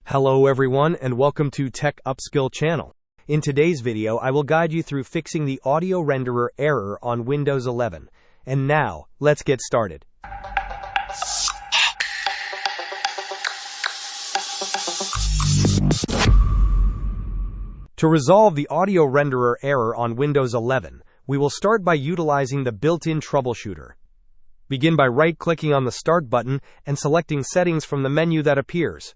Hello everyone and welcome to Tech Upskill channel. In today's video I will guide you through fixing the audio renderer error on Windows 11. And now, let's get started. To resolve the audio renderer error on Windows 11, we will start by utilizing the built-in troubleshooter. Begin by right-clicking on the Start button and selecting Settings from the menu that appears.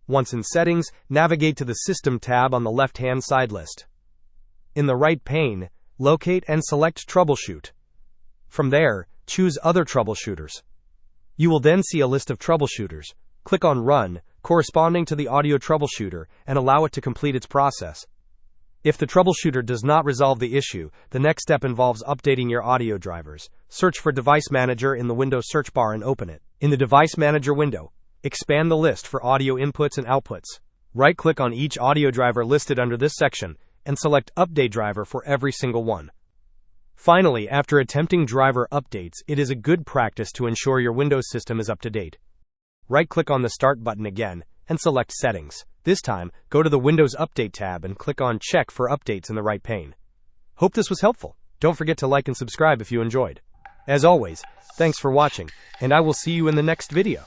Once in Settings, navigate to the System tab on the left-hand side list. In the right pane, locate and select Troubleshoot. From there, choose Other Troubleshooters. You will then see a list of troubleshooters. Click on Run, corresponding to the audio troubleshooter, and allow it to complete its process. If the troubleshooter does not resolve the issue, the next step involves updating your audio drivers. Search for Device Manager in the Windows search bar and open it. In the Device Manager window, expand the list for audio inputs and outputs. Right-click on each audio driver listed under this section and select Update Driver for every single one. Finally, after attempting driver updates, it is a good practice to ensure your Windows system is up to date. Right-click on the Start button again and select Settings. This time, go to the Windows Update tab and click on Check for Updates in the right pane. Hope this was helpful. Don't forget to like and subscribe if you enjoyed. As always, thanks for watching, and I will see you in the next video.